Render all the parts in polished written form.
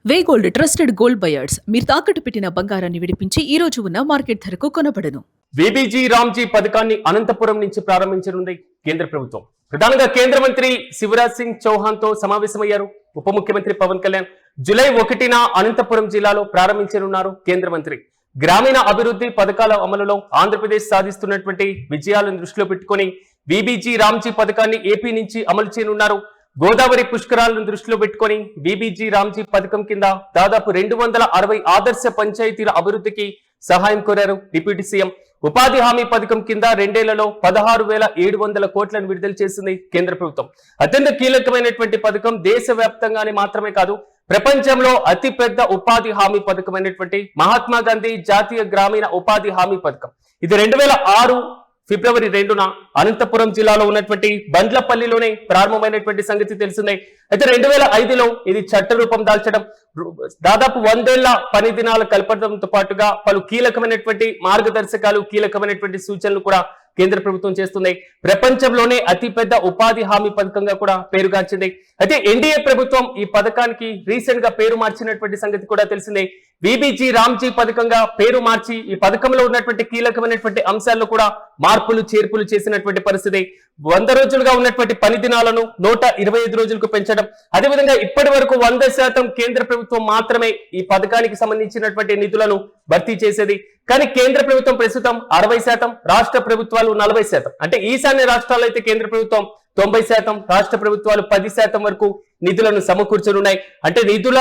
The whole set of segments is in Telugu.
వే గోల్డ్ ట్రస్టెడ్ గోల్డ్ బయర్స్ మీరు తాకట్టు పెట్టిన బంగారాన్ని విడిపించి ఈ రోజు ఉన్న మార్కెట్ ధరకు కొనబడను. వీబీజీ రామ్జీ పథకాన్ని అనంతపురం నుంచి ప్రారంభించనుంది కేంద్ర ప్రభుత్వం. ప్రధానంగా కేంద్ర మంత్రి శివరాజ్ సింగ్ చౌహాన్ తో సమావేశమయ్యారు ఉప ముఖ్యమంత్రి పవన్ కళ్యాణ్. జూలై 1న అనంతపురం జిల్లాలో ప్రారంభించనున్నారు కేంద్ర మంత్రి. గ్రామీణ అభివృద్ధి పథకాల అమలులో ఆంధ్రప్రదేశ్ సాధిస్తున్నటువంటి విజయాలను దృష్టిలో పెట్టుకుని వీబీజీ రామ్జీ పథకాన్ని ఏపీ నుంచి అమలు చేయనున్నారు. గోదావరి పుష్కరాలను దృష్టిలో పెట్టుకుని వీబీజీ రామ్జీ పథకం కింద దాదాపు 260 ఆదర్శ పంచాయతీల అభివృద్ధికి సహాయం కోరారు డిప్యూటీ సీఎం. ఉపాధి హామీ పథకం కింద 2 ఏళ్లలో 16,700 కోట్లను విడుదల చేసింది కేంద్ర ప్రభుత్వం. అత్యంత కీలకమైనటువంటి పథకం. దేశవ్యాప్తంగానే మాత్రమే కాదు, ప్రపంచంలో అతిపెద్ద ఉపాధి హామీ పథకమైనటువంటి మహాత్మా గాంధీ జాతీయ గ్రామీణ ఉపాధి హామీ పథకం. ఇది 2006 ఫిబ్రవరి 2న అనంతపురం జిల్లాలో ఉన్నటువంటి బండ్లపల్లిలోనే ప్రారంభమైనటువంటి సంగతి తెలిసిందే. అయితే 2005లో ఇది చట్ట రూపం దాల్చడం, దాదాపు 100 ఏళ్ల పని దినాల కల్పడంతో పాటుగా పలు కీలకమైనటువంటి మార్గదర్శకాలు, కీలకమైనటువంటి సూచనలు కూడా కేంద్ర ప్రభుత్వం చేస్తుంది. ప్రపంచంలోనే అతిపెద్ద ఉపాధి హామీ పథకంగా కూడా పేరుగాంచింది. అయితే ఎన్డీఏ ప్రభుత్వం ఈ పథకానికి రీసెంట్ గా పేరు మార్చినటువంటి సంగతి కూడా తెలిసిందే. వీబీజీ రామ్జీ పథకంగా పేరు మార్చి ఈ పథకంలో ఉన్నటువంటి కీలకమైనటువంటి అంశాల్లో కూడా మార్పులు చేర్పులు చేసినటువంటి పరిస్థితి. 100 రోజులుగా ఉన్నటువంటి పని దినాలను 125 రోజులకు పెంచడం, అదేవిధంగా ఇప్పటి వరకు 100% కేంద్ర ప్రభుత్వం మాత్రమే ఈ పథకానికి సంబంధించినటువంటి నిధులను భర్తీ చేసేది. కానీ కేంద్ర ప్రభుత్వం ప్రస్తుతం 60%, రాష్ట్ర ప్రభుత్వాలు 40%. అంటే ఈశాన్య రాష్ట్రాల్లో అయితే కేంద్ర ప్రభుత్వం 90%, రాష్ట్ర ప్రభుత్వాలు 10% వరకు నిధులను సమకూర్చనున్నాయి. అంటే నిధుల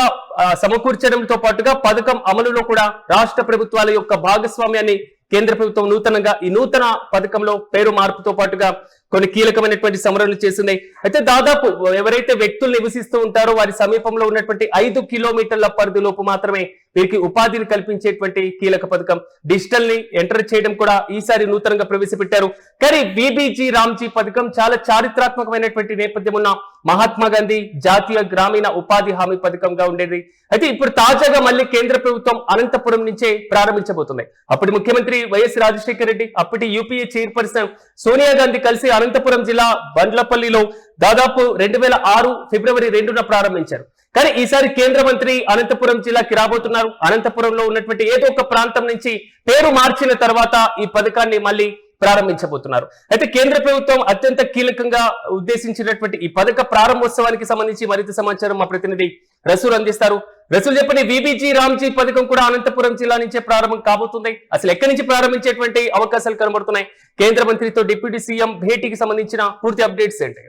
సమకూర్చడంతో పాటుగా పథకం అమలులో కూడా రాష్ట్ర ప్రభుత్వాల యొక్క భాగస్వామ్యాన్ని కేంద్ర ప్రభుత్వం నూతనంగా ఈ నూతన పథకంలో పేరు మార్పుతో పాటుగా కొన్ని కీలకమైనటువంటి సమరాలు చేసింది. అయితే దాదాపు ఎవరైతే వ్యక్తులు నివసిస్తూ ఉంటారో వారి సమీపంలో ఉన్నటువంటి 5 కిలోమీటర్ల పరిధిలోపు మాత్రమే వీరికి ఉపాధిని కల్పించేటువంటి కీలక పథకం. డిజిటల్ ని ఎంటర్ చేయడం కూడా ఈసారి నూతనంగా ప్రవేశపెట్టారు. కానీ వీబీజీ రామ్జీ పథకం చాలా చారిత్రాత్మకమైనటువంటి నేపథ్యం ఉన్న మహాత్మా గాంధీ జాతీయ గ్రామీణ ఉపాధి హామీ పథకంగా ఉండేది. అయితే ఇప్పుడు తాజాగా మళ్ళీ కేంద్ర ప్రభుత్వం అనంతపురం నుంచే ప్రారంభించబోతుంది. అప్పటి ముఖ్యమంత్రి వైఎస్ రాజశేఖర రెడ్డి, అప్పటి యూపీఏ చైర్పర్సన్ సోనియా గాంధీ కలిసి అనంతపురం జిల్లా బండ్లపల్లిలో దాదాపు 2006 ఫిబ్రవరి 2న ప్రారంభించారు. కానీ ఈసారి కేంద్ర మంత్రి అనంతపురం జిల్లాకి రాబోతున్నారు. అనంతపురంలో ఉన్నటువంటి ఏదో ఒక ప్రాంతం నుంచి పేరు మార్చిన తర్వాత ఈ పథకాన్ని మళ్ళీ ప్రారంభించబోతున్నారు. అయితే కేంద్ర ప్రభుత్వం అత్యంత కీలకంగా ఉద్దేశించినటువంటి ఈ పథక ప్రారంభోత్సవానికి సంబంధించి మరింత సమాచారం మా ప్రతినిధి రసూల్ అందిస్తారు. రసూల్ చెప్పండి, వీబీజీ రామ్జీ పథకం కూడా అనంతపురం జిల్లా నుంచే ప్రారంభం కాబోతుంది. అసలు ఎక్కడి నుంచి ప్రారంభించేటువంటి అవకాశాలు కనబడుతున్నాయి? కేంద్ర మంత్రితో డిప్యూటీ సీఎం భేటీకి సంబంధించిన పూర్తి అప్డేట్స్ ఏంటి?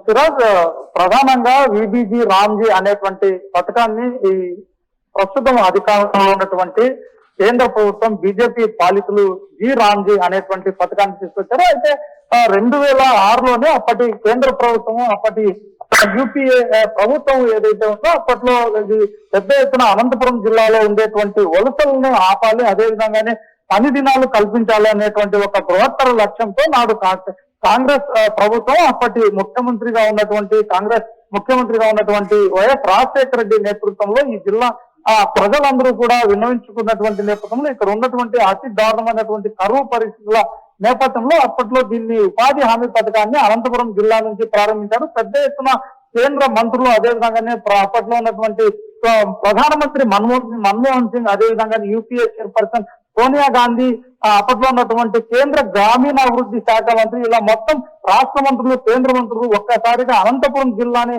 సిరాజ్, ప్రధానంగా వీబీజీ రామ్జీ అనేటువంటి పథకాన్ని ఈ ప్రస్తుతం అధికారంలో ఉన్నటువంటి కేంద్ర ప్రభుత్వం బీజేపీ పాలితులు రామ్జీ అనేటువంటి పథకాన్ని తీసుకొచ్చారు. అయితే 2006లోనే అప్పటి కేంద్ర ప్రభుత్వం, అప్పటి యూపీఏ ప్రభుత్వం ఏదైతే ఉందో అప్పట్లో పెద్ద ఎత్తున అనంతపురం జిల్లాలో ఉండేటువంటి వలసలను ఆపాలి, అదేవిధంగానే పని దినాలు కల్పించాలి అనేటువంటి ఒక బృహత్తర లక్ష్యంతో నాడు కాంగ్రెస్ ప్రభుత్వం, అప్పటి ముఖ్యమంత్రిగా ఉన్నటువంటి వైఎస్ రాజశేఖర రెడ్డి నేతృత్వంలో ఈ జిల్లా ప్రజలందరూ కూడా విన్నవించుకున్నటువంటి నేపథ్యంలో ఇక్కడ ఉన్నటువంటి అతి దారుణమైనటువంటి కరువు పరిస్థితుల నేపథ్యంలో అప్పట్లో దీన్ని ఉపాధి హామీ పథకాన్ని అనంతపురం జిల్లా నుంచి ప్రారంభించారు. పెద్ద ఎత్తున కేంద్ర మంత్రులు, అదేవిధంగానే అప్పట్లో ఉన్నటువంటి ప్రధానమంత్రి మన్మోహన్ సింగ్, అదేవిధంగా యూపీఏ చైర్పర్సన్ సోనియా గాంధీ, అప్పట్లో ఉన్నటువంటి కేంద్ర గ్రామీణాభివృద్ధి శాఖ మంత్రి, ఇలా మొత్తం రాష్ట్ర మంత్రులు, కేంద్ర మంత్రులు ఒక్కసారిగా అనంతపురం జిల్లాని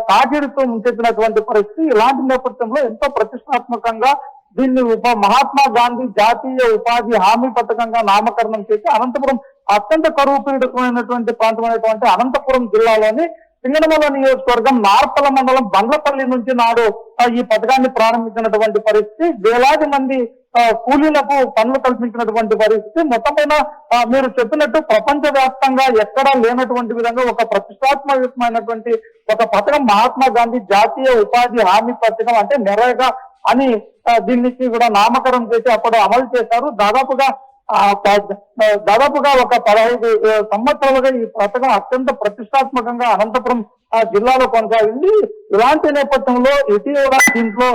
తాకిడితో ముంచెత్తినటువంటి పరిస్థితి. ఇలాంటి నేపథ్యంలో ఎంతో ప్రతిష్టాత్మకంగా దీన్ని మహాత్మా గాంధీ జాతీయ ఉపాధి హామీ పథకంగా నామకరణం చేసి అనంతపురం అత్యంత కరువు పీడితమైనటువంటి ప్రాంతమైనటువంటి అనంతపురం జిల్లాలోని సింగనమల నియోజకవర్గం నార్పల మండలం బండ్లపల్లి నుంచి నాడు ఈ పథకాన్ని ప్రారంభించినటువంటి పరిస్థితి. వేలాది మంది కూలీలకు పనులు కల్పించినటువంటి పరిస్థితి. మొత్తం పైన మీరు చెప్పినట్టు ప్రపంచ వ్యాప్తంగా ఎక్కడా లేనటువంటి విధంగా ఒక ప్రతిష్టాత్మకమైనటువంటి ఒక పథకం మహాత్మా గాంధీ జాతీయ ఉపాధి హామీ పథకం, అంటే నెరగా అని దీనికి కూడా నామకరణం చేసి అప్పుడు అమలు చేశారు. దాదాపుగా ఒక 15 సంవత్సరాలుగా ఈ పథకం అత్యంత ప్రతిష్టాత్మకంగా అనంతపురం జిల్లాలో కొనసాగింది. ఇలాంటి నేపథ్యంలో ఇటీవల దీంట్లో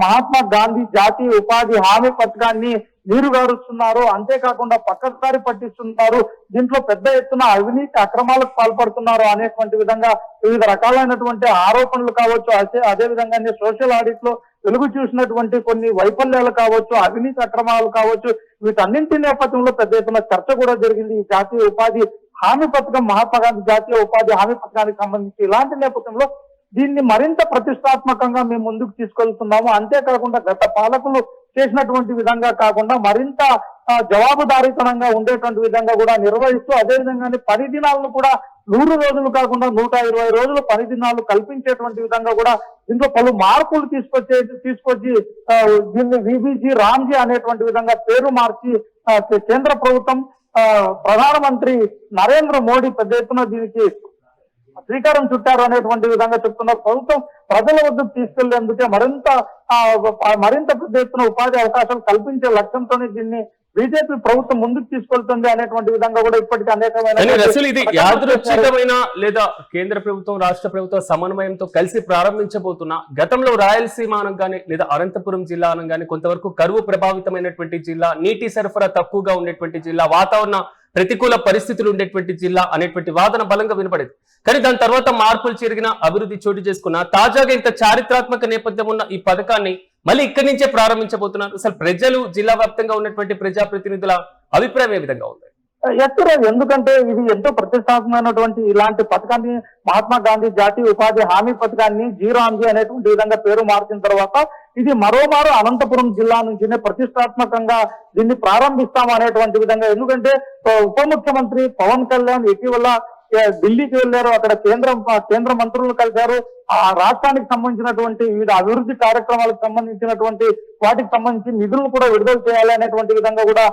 మహాత్మా గాంధీ జాతీయ ఉపాధి హామీ పథకాన్ని నీరు గారుస్తున్నారు, అంతేకాకుండా పక్కదారి పట్టిస్తున్నారు, దీంట్లో పెద్ద ఎత్తున అవినీతి అక్రమాలకు పాల్పడుతున్నారు అనేటువంటి విధంగా వివిధ రకాలైనటువంటి ఆరోపణలు కావచ్చు, అదే విధంగానే సోషల్ ఆడిట్ లో వెలుగు చూసినటువంటి కొన్ని వైఫల్యాలు కావచ్చు, అవినీతి అక్రమాలు కావచ్చు, వీటన్నింటి నేపథ్యంలో పెద్ద ఎత్తున చర్చ కూడా జరిగింది. ఈ జాతీయ ఉపాధి హామీ పథకం, మహాత్మా గాంధీ జాతీయ ఉపాధి హామీ పథకానికి సంబంధించి ఇలాంటి నేపథ్యంలో దీన్ని మరింత ప్రతిష్టాత్మకంగా మేము ముందుకు తీసుకెళ్తున్నాము. అంతేకాకుండా గత పాలకులు చేసినటువంటి విధంగా కాకుండా మరింత జవాబుదారీతనంగా ఉండేటువంటి విధంగా కూడా నిర్వహిస్తూ, అదే విధంగానే పని దినాలను కూడా 100 రోజులు కాకుండా 120 రోజులు పని దినాలు కల్పించేటువంటి విధంగా కూడా దీంట్లో పలు మార్పులు తీసుకొచ్చి దీన్ని విబిజీ రామ్జీ అనేటువంటి విధంగా పేరు మార్చి కేంద్ర ప్రభుత్వం ప్రధానమంత్రి నరేంద్ర మోడీ పెద్ద ఎత్తున దీనికి శ్రీకారం చుట్టారు అనేటువంటి విధంగా చెప్తున్నారు. ప్రభుత్వం ప్రజల వద్దకు తీసుకెళ్లేందుకే మరింత పెద్ద ఎత్తున ఉపాధి అవకాశాలు కల్పించే లక్ష్యంతోనే దీన్ని బీజేపీ ప్రభుత్వం ముందుకు తీసుకెళ్తుంది అనేటువంటి విధంగా కూడా ఇప్పటికీ అసలు ఇది యాదృచ్ఛికమైన లేదా కేంద్ర ప్రభుత్వం రాష్ట్ర ప్రభుత్వం సమన్వయంతో కలిసి ప్రారంభించబోతున్న గతంలో రాయలసీమ అనగానే లేదా అనంతపురం జిల్లా అనగానే కొంతవరకు కరువు ప్రభావితమైనటువంటి జిల్లా, నీటి సరఫరా తక్కువగా ఉండేటువంటి జిల్లా, వాతావరణ ప్రతికూల పరిస్థితులు ఉండేటువంటి జిల్లా అనేటువంటి వాదన బలంగా వినపడేది. కానీ దాని తర్వాత మార్పులు జరిగిన, అభివృద్ధి చోటు చేసుకున్న, తాజాగా ఇంత చారిత్రాత్మక నేపథ్యం ఉన్న ఈ పథకాన్ని మళ్ళీ ఇక్కడి నుంచే ప్రారంభించబోతున్నారు. అసలు ప్రజలు, జిల్లా వ్యాప్తంగా ఉన్నటువంటి ప్రజాప్రతినిధుల అభిప్రాయం ఏ విధంగా ఉంది? ఎందుకంటే ఇది ఎంతో ప్రతిష్టాత్మకమైనటువంటి ఇలాంటి పథకాన్ని, మహాత్మా గాంధీ జాతీయ ఉపాధి హామీ పథకాన్ని జీరాంజీ అనేటువంటి విధంగా పేరు మార్చిన తర్వాత ఇది మరోమారు అనంతపురం జిల్లా నుంచినే ప్రతిష్టాత్మకంగా దీన్ని ప్రారంభిస్తాం అనేటువంటి విధంగా. ఎందుకంటే ఉప ముఖ్యమంత్రి పవన్ కళ్యాణ్ ఇటీవల ఢిల్లీకి వెళ్లారు, అక్కడ కేంద్ర మంత్రులను కలిశారు. ఆ రాష్ట్రానికి సంబంధించినటువంటి వివిధ అభివృద్ధి కార్యక్రమాలకు సంబంధించినటువంటి వాటికి సంబంధించి నిధులను కూడా విడుదల చేయాలి అనేటువంటి విధంగా కూడా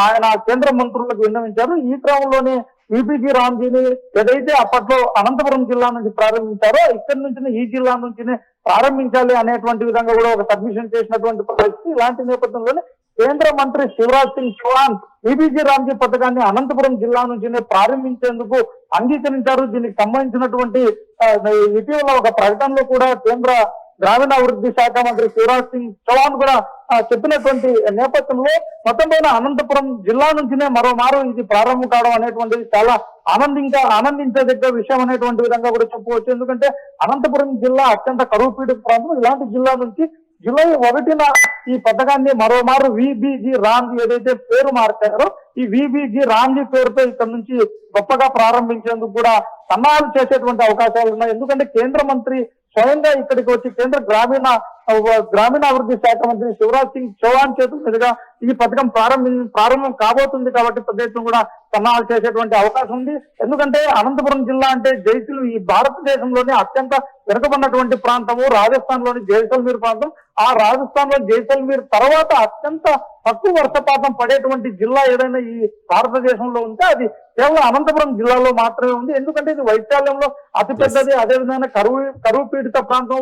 ఆయన కేంద్ర మంత్రులకు విన్నవించారు. ఈ క్రమంలోనే విబిజీ రామ్జీని ఏదైతే అప్పట్లో అనంతపురం జిల్లా నుంచి ప్రారంభించారో ఇక్కడి నుంచి ఈ జిల్లా నుంచి ప్రారంభించాలి అనేటువంటి విధంగా కూడా ఒక సబ్మిషన్ చేసినటువంటి పరిస్థితి. ఇలాంటి నేపథ్యంలోనే కేంద్ర మంత్రి శివరాజ్ సింగ్ చౌహాన్ విబిజీ రామ్జీ పథకాన్ని అనంతపురం జిల్లా నుంచి ప్రారంభించేందుకు అంగీకరించారు. దీనికి సంబంధించినటువంటి ఇటీవల ఒక ప్రకటనలో కూడా కేంద్ర గ్రామీణాభివృద్ధి శాఖ మంత్రి శివరాజ్ సింగ్ చౌహాన్ కూడా చెప్పినటువంటి నేపథ్యంలో మొత్తం పైన అనంతపురం జిల్లా నుంచినే మరోమారు ఇది ప్రారంభం కావడం అనేటువంటిది చాలా ఆనందించదగ్గ విషయం అనేటువంటి విధంగా కూడా చెప్పవచ్చు. ఎందుకంటే అనంతపురం జిల్లా అత్యంత కరువు పీడిత ప్రాంతం. ఇలాంటి జిల్లా నుంచి జూలై 1న ఈ పథకాన్ని మరోమారు విబిజీ రామ్జీ ఏదైతే పేరు మార్చారో ఈ విబిజీ రామ్జీ పేరుతో ఇక్కడ నుంచి గొప్పగా ప్రారంభించేందుకు కూడా సన్నాహాలు చేసేటువంటి అవకాశాలు ఉన్నాయి. ఎందుకంటే కేంద్ర మంత్రి స్వయంగా ఇక్కడికి వచ్చి కేంద్ర గ్రామీణాభివృద్ధి శాఖ మంత్రి శివరాజ్ సింగ్ చౌహాన్ చేతుల మీదుగా ఈ పథకం ప్రారంభం కాబోతుంది కాబట్టి పెద్ద ఎత్తున కూడా సన్నాహాలు చేసేటువంటి అవకాశం ఉంది. ఎందుకంటే అనంతపురం జిల్లా అంటే ఈ భారతదేశంలోనే అత్యంత వెనుకబడినటువంటి ప్రాంతము రాజస్థాన్ లోని జైసల్మీర్ ప్రాంతం. ఆ రాజస్థాన్ లో జైసల్మీర్ తర్వాత అత్యంత తక్కువ వర్షపాతం పడేటువంటి జిల్లా ఏదైనా ఈ భారతదేశంలో ఉంటే అది కేవలం అనంతపురం జిల్లాలో మాత్రమే ఉంది. ఎందుకంటే ఇది వైశాల్యంలో అతిపెద్దది, అదేవిధంగా కరువు పీడిత ప్రాంతం.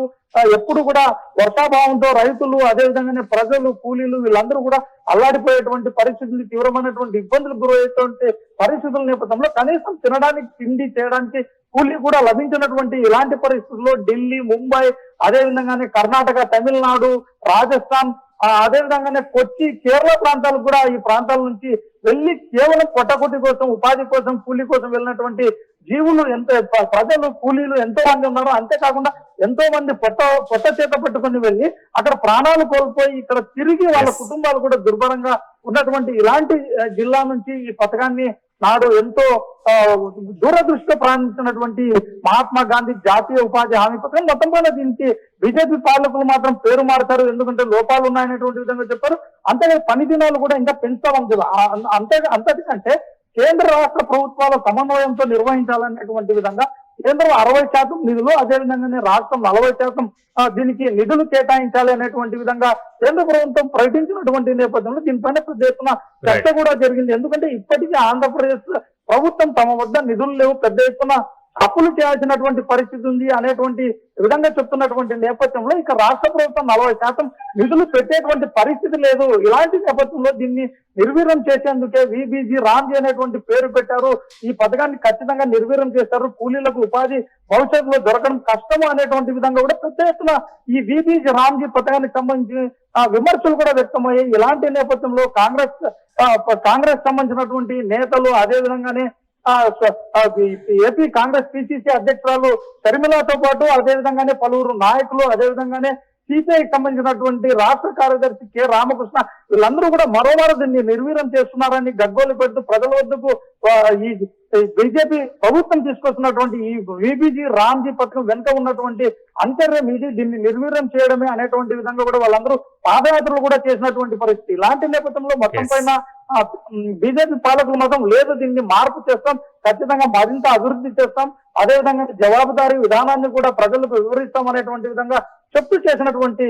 ఎప్పుడు కూడా వర్షాభావంతో రైతులు, అదేవిధంగానే ప్రజలు, కూలీలు వీళ్ళందరూ కూడా అల్లాడిపోయేటువంటి పరిస్థితులు, తీవ్రమైనటువంటి ఇబ్బందులకు గురయ్యేటువంటి పరిస్థితుల నేపథ్యంలో కనీసం తినడానికి, తిండి చేయడానికి కూలీ కూడా లభించినటువంటి ఇలాంటి పరిస్థితుల్లో ఢిల్లీ, ముంబై, అదేవిధంగానే కర్ణాటక, తమిళనాడు, రాజస్థాన్, అదేవిధంగానే కొచ్చి, కేరళ ప్రాంతాలకు కూడా ఈ ప్రాంతాల నుంచి వెళ్లి కేవలం పొట్టకొట్టి కోసం, ఉపాధి కోసం, కూలీ కోసం వెళ్ళినటువంటి జీవులు ప్రజలు, కూలీలు ఎంతో మంది ఉన్నారు. అంతేకాకుండా ఎంతో మంది పొట్ట చేత పట్టుకుని వెళ్ళి అక్కడ ప్రాణాలు కోల్పోయి ఇక్కడ తిరిగి వాళ్ళ కుటుంబాలు కూడా దుర్భరంగా ఉన్నటువంటి ఇలాంటి జిల్లా నుంచి ఈ పథకాన్ని నాడు ఎంతో దూరదృష్టితో ప్రారంభించినటువంటి మహాత్మా గాంధీ జాతీయ ఉపాధి హామీ పథకం మొత్తం కూడా దీనికి బీజేపీ పాలకులు మాత్రం పేరు మారుతారు. ఎందుకంటే లోపాలు ఉన్నాయనేటువంటి విధంగా చెప్పారు. అంతేగా పని దినాలు కూడా ఇంకా పెంచుతామని అంతటికంటే కేంద్ర రాష్ట్ర ప్రభుత్వాల సమన్వయంతో నిర్వహించాలనేటువంటి విధంగా కేంద్రం 60% నిధులు, అదేవిధంగానే రాష్ట్రం 40% దీనికి నిధులు కేటాయించాలి అనేటువంటి విధంగా కేంద్ర ప్రభుత్వం ప్రకటించినటువంటి నేపథ్యంలో దీనిపైన పెద్ద ఎత్తున చర్చ కూడా జరిగింది. ఎందుకంటే ఇప్పటికీ ఆంధ్రప్రదేశ్ ప్రభుత్వం తమ వద్ద నిధులు లేవు, పెద్ద ఎత్తున అప్పులు చేయాల్సినటువంటి పరిస్థితి ఉంది అనేటువంటి విధంగా చెప్తున్నటువంటి నేపథ్యంలో ఇక రాష్ట్ర ప్రభుత్వం 40% నిధులు పెట్టేటువంటి పరిస్థితి లేదు. ఇలాంటి నేపథ్యంలో దీన్ని నిర్వీర్యం చేసేందుకే విబిజి రామ్జీ అనేటువంటి పేరు పెట్టారు. ఈ పథకాన్ని ఖచ్చితంగా నిర్వీర్యం చేస్తారు, కూలీలకు ఉపాధి భవిష్యత్తులో దొరకడం కష్టము అనేటువంటి విధంగా కూడా పెద్ద ఎత్తున ఈ విబిజి రామ్జీ పథకానికి సంబంధించి విమర్శలు కూడా వ్యక్తమయ్యాయి. ఇలాంటి నేపథ్యంలో కాంగ్రెస్ సంబంధించినటువంటి నేతలు అదే విధంగానే ఏపీ కాంగ్రెస్ పిసిసి అధ్యక్షురాలు షర్మిలతో పాటు అదే విధంగానే పలువురు నాయకులు, అదే విధంగానే సిపిఐకి సంబంధించినటువంటి రాష్ట్ర కార్యదర్శి కె రామకృష్ణ వీళ్ళందరూ కూడా మరోమారు దీన్ని నిర్వీర్యం చేస్తున్నారని గగ్గోలు పెడుతూ ప్రజల వద్దకు ఈ బీజేపీ ప్రభుత్వం తీసుకొస్తున్నటువంటి ఈ విబిజి రామ్జీ పథకం వెనుక ఉన్నటువంటి అంతర్యం ఇది, దీన్ని నిర్వీర్యం చేయడమే అనేటువంటి విధంగా కూడా వాళ్ళందరూ పాదయాత్రలు కూడా చేసినటువంటి పరిస్థితి. ఇలాంటి నేపథ్యంలో మొత్తం పైన బీజేపీ పాలకులు మాత్రం లేదు, దీన్ని మార్పు చేస్తాం, ఖచ్చితంగా మరింత అభివృద్ధి చేస్తాం, అదేవిధంగా జవాబుదారీ విధానాన్ని కూడా ప్రజలకు వివరిస్తాం అనేటువంటి విధంగా చెప్తూ చేసినటువంటి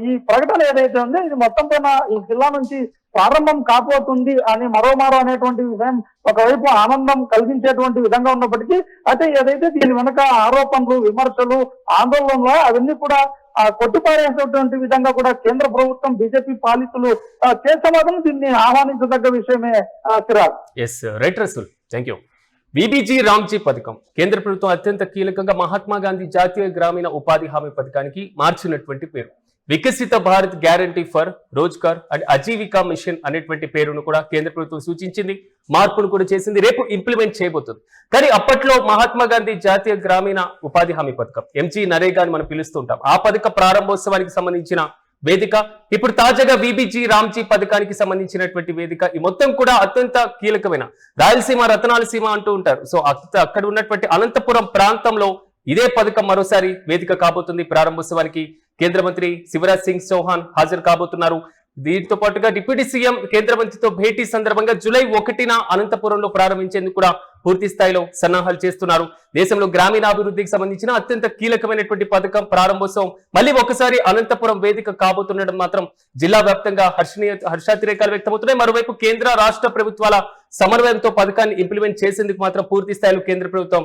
ఈ ప్రకటన ఏదైతే ఉందో ఇది మొత్తం పైన ఈ జిల్లా నుంచి ప్రారంభం కాబోతుంది అని మరోమారో అనేటువంటి విషయం ఒకవైపు ఆనందం కలిగించేటువంటి విధంగా ఉన్నప్పటికీ అయితే ఏదైతే దీని వెనుక ఆరోపణలు, విమర్శలు, ఆందోళనలు అవన్నీ కూడా కొట్టుపారేసేటువంటి విధంగా కూడా కేంద్ర ప్రభుత్వం బీజేపీ పాలితులు చేసే మాత్రం దీన్ని ఆహ్వానించదగ్గ విషయమే Chirag. Yes right Rasool, thank you. VBG RAM G పథకం కేంద్ర ప్రభుత్వం అత్యంత కీలకంగా మహాత్మా గాంధీ జాతీయ గ్రామీణ ఉపాధి హామీ పథకానికి మార్చినటువంటి పేరు. Viksit Bharat Guarantee for Rozgar and Ajeevika Mission అనేటువంటి పేరును కూడా కేంద్ర ప్రభుత్వం సూచించింది, మార్పును కూడా చేసింది, రేపు ఇంప్లిమెంట్ చేయబోతుంది. కానీ అప్పట్లో మహాత్మా గాంధీ జాతీయ గ్రామీణ ఉపాధి హామీ పథకం ఎంజీ నరేగా అని మనం పిలుస్తుంటాం, ఆ పథక ప్రారంభోత్సవానికి సంబంధించిన వేదిక ఇప్పుడు తాజాగా విబిజి రామ్జీ పథకానికి సంబంధించినటువంటి వేదిక. ఈ మొత్తం కూడా అత్యంత కీలకమైన రాయలసీమ రతనాలసీమ అంటూ ఉంటారు. సో అక్కడ ఉన్నటువంటి అనంతపురం ప్రాంతంలో ఇదే పథకం మరోసారి వేదిక కాబోతుంది. ప్రారంభోత్సవానికి కేంద్ర మంత్రి శివరాజ్ సింగ్ చౌహాన్ హాజరు కాబోతున్నారు. దీంతో పాటుగా డిప్యూటీ సీఎం కేంద్ర మంత్రితో భేటీ సందర్భంగా జూలై 1న అనంతపురంలో ప్రారంభించేందుకు కూడా పూర్తి స్థాయిలో సన్నాహాలు చేస్తున్నారు. దేశంలో గ్రామీణాభివృద్ధికి సంబంధించిన అత్యంత కీలకమైనటువంటి పథకం ప్రారంభోత్సవం మళ్ళీ ఒకసారి అనంతపురం వేదిక కాబోతుండడం మాత్రం జిల్లా వ్యాప్తంగా హర్షాతిరేకాలు వ్యక్తమవుతున్నాయి. మరోవైపు కేంద్ర రాష్ట్ర ప్రభుత్వాల సమన్వయంతో పథకాన్ని ఇంప్లిమెంట్ చేసేందుకు మాత్రం పూర్తి స్థాయిలో కేంద్ర ప్రభుత్వం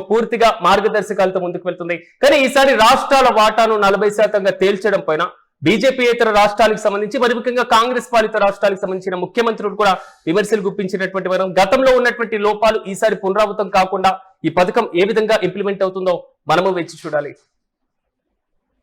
పూర్తిగా మార్గదర్శకాలతో ముందుకు వెళ్తుంది. కానీ ఈసారి రాష్ట్రాల వాటాను 40% తేల్చడం పైన బీజేపీయేతర రాష్ట్రాలకు సంబంధించి మరి ముఖ్యంగా కాంగ్రెస్ పాలిత రాష్ట్రాలకు సంబంధించిన ముఖ్యమంత్రులు కూడా విమర్శలు గుప్పించినటువంటి వారు. గతంలో ఉన్నటువంటి లోపాలు ఈసారి పునరావృతం కాకుండా ఈ పథకం ఏ విధంగా ఇంప్లిమెంట్ అవుతుందో మనము వేచి చూడాలి.